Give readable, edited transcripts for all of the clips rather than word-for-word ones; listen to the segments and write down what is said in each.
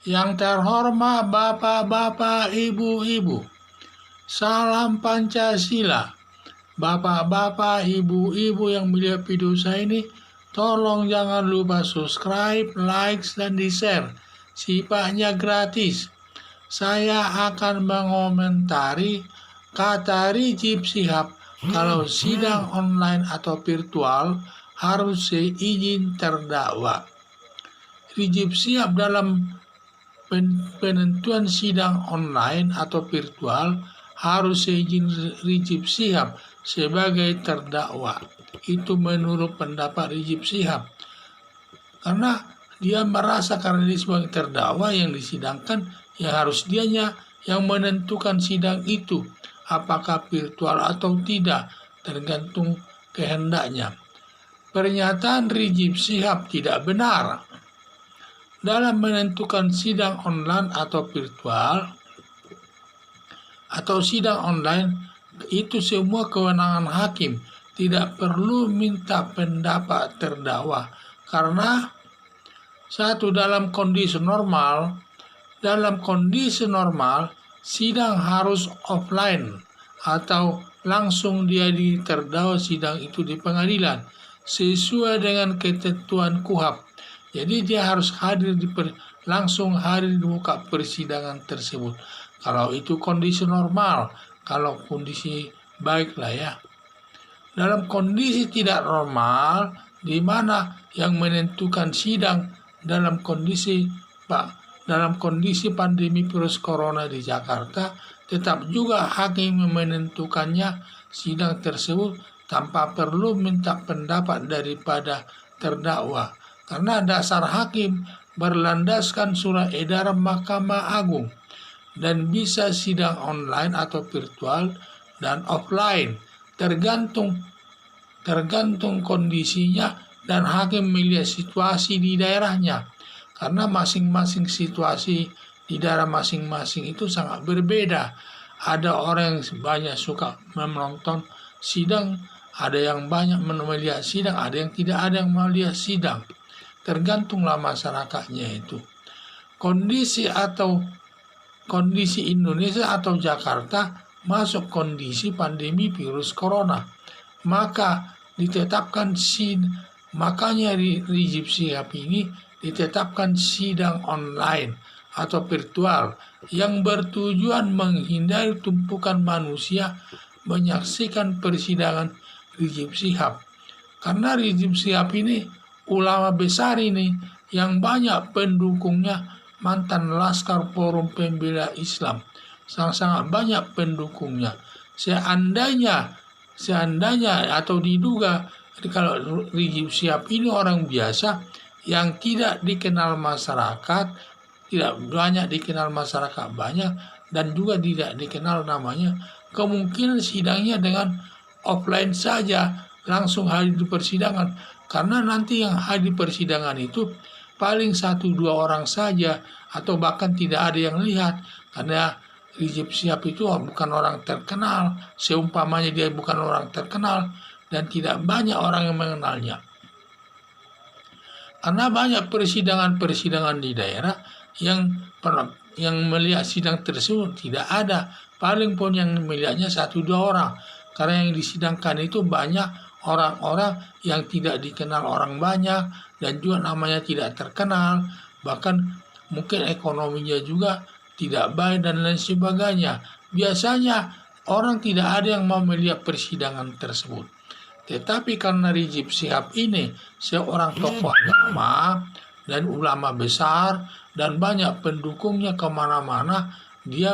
Yang terhormat bapak-bapak, ibu-ibu, salam Pancasila. Bapak-bapak, ibu-ibu yang melihat video saya ini, tolong jangan lupa subscribe, like, dan di-share. Sifatnya gratis. Saya akan mengomentari kata Rizik Syihab kalau sidang online atau virtual harus seizin terdakwa. Rizik Syihab dalam penentuan sidang online atau virtual harus seizin Rizik Syihab sebagai terdakwa. Itu menurut pendapat Rizik Syihab. Karena dia merasa karena dia sebagai terdakwa yang disidangkan, ya harus dianya yang menentukan sidang itu. Apakah virtual atau tidak, tergantung kehendaknya. Pernyataan Rizik Syihab tidak benar. Dalam menentukan sidang online atau virtual atau sidang online, itu semua kewenangan hakim, tidak perlu minta pendapat terdakwa. Karena satu, dalam kondisi normal sidang harus offline atau langsung dia terdakwa sidang itu di pengadilan sesuai dengan ketentuan KUHP. Jadi dia harus langsung hadir di muka persidangan tersebut. Kalau itu kondisi normal, kalau kondisi baik lah ya. Dalam kondisi tidak normal, di mana yang menentukan sidang dalam kondisi pandemi virus corona di Jakarta, tetap juga hakim menentukannya sidang tersebut tanpa perlu minta pendapat daripada terdakwa. Karena dasar hakim berlandaskan surat edaran Mahkamah Agung dan bisa sidang online atau virtual dan offline tergantung kondisinya dan hakim melihat situasi di daerahnya. Karena masing-masing situasi di daerah masing-masing itu sangat berbeda. Ada orang yang banyak suka menonton sidang, ada yang banyak melihat sidang, ada yang tidak ada yang melihat sidang. Tergantunglah masyarakatnya itu. Kondisi Indonesia atau Jakarta masuk kondisi pandemi virus corona. Makanya Rizik Syihab ini ditetapkan sidang online atau virtual yang bertujuan menghindari tumpukan manusia menyaksikan persidangan Rizik Syihab. Karena Rizik Syihab ini ulama besar ini yang banyak pendukungnya mantan Laskar Forum Pembela Islam, sangat banyak pendukungnya. Seandainya atau diduga kalau Rizik Syihab ini orang biasa yang tidak dikenal masyarakat, tidak banyak dikenal masyarakat banyak, dan juga tidak dikenal namanya, kemungkinan sidangnya dengan offline saja, langsung hadir di persidangan. Karena nanti yang hadir persidangan itu paling 1-2 orang saja, atau bahkan tidak ada yang lihat. Karena Rizik Syihab itu bukan orang terkenal, seumpamanya dia bukan orang terkenal, dan tidak banyak orang yang mengenalnya. Karena banyak persidangan di daerah yang melihat sidang tersebut tidak ada, paling pun yang melihatnya 1-2 orang. Karena yang disidangkan itu banyak orang-orang yang tidak dikenal orang banyak dan juga namanya tidak terkenal, bahkan mungkin ekonominya juga tidak baik dan lain sebagainya. Biasanya orang tidak ada yang mau melihat persidangan tersebut. Tetapi karena Rizik Syihab ini seorang tokoh agama dan ulama besar dan banyak pendukungnya kemana-mana, dia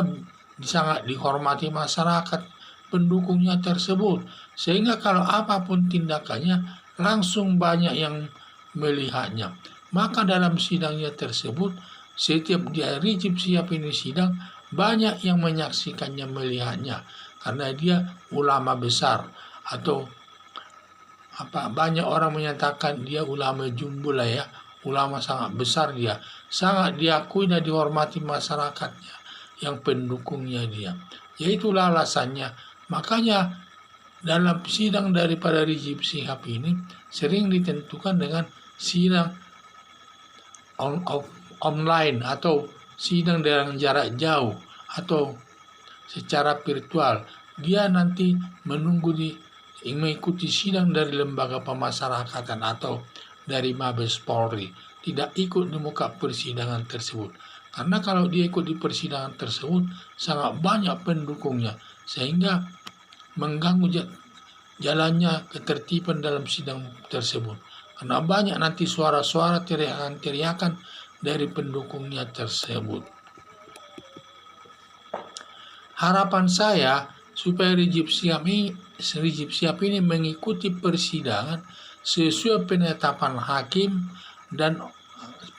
sangat dihormati masyarakat pendukungnya tersebut. Sehingga kalau apapun tindakannya langsung banyak yang melihatnya. Maka dalam sidangnya tersebut, setiap dia Rizik Syihab ini sidang, banyak yang menyaksikannya, melihatnya. Karena dia ulama besar, atau banyak orang menyatakan dia ulama jumbo lah ya, ulama sangat besar dia, sangat diakui dan dihormati masyarakatnya yang pendukungnya dia. Yaitulah alasannya. Makanya dalam sidang daripada Rizik Syihab ini sering ditentukan dengan sidang online atau sidang dengan jarak jauh atau secara virtual, dia nanti mengikuti sidang dari lembaga pemasyarakatan atau dari Mabes Polri, tidak ikut di muka persidangan tersebut. Karena kalau dia ikut di persidangan tersebut, sangat banyak pendukungnya, sehingga mengganggu jalannya ketertiban dalam sidang tersebut. Karena banyak nanti suara-suara teriakan-teriakan dari pendukungnya tersebut. Harapan saya supaya Rizik Syihab ini mengikuti persidangan sesuai penetapan hakim dan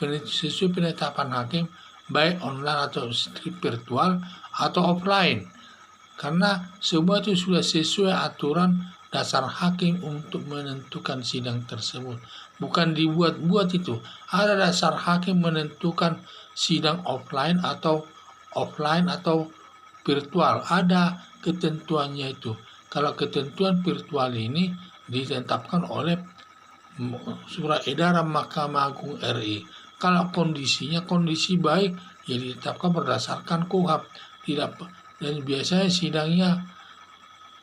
sesuai penetapan hakim, baik online atau virtual atau offline, karena semua itu sudah sesuai aturan dasar hakim untuk menentukan sidang tersebut. Bukan dibuat-buat itu. Ada dasar hakim menentukan sidang offline atau virtual. Ada ketentuannya itu. Kalau ketentuan virtual ini ditetapkan oleh surat edaran Mahkamah Agung RI. Kalau kondisi baik, ya ditetapkan berdasarkan KUHP. Dan biasanya sidangnya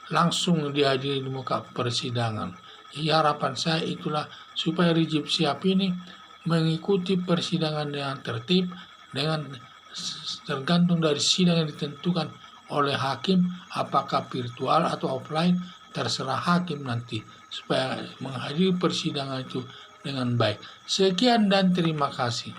langsung dihadiri di muka persidangan. Ya, harapan saya itulah supaya Rizik Syihab ini mengikuti persidangan dengan tertib, dengan tergantung dari sidang yang ditentukan oleh hakim, apakah virtual atau offline, terserah hakim nanti, supaya menghadiri persidangan itu dengan baik. Sekian dan terima kasih.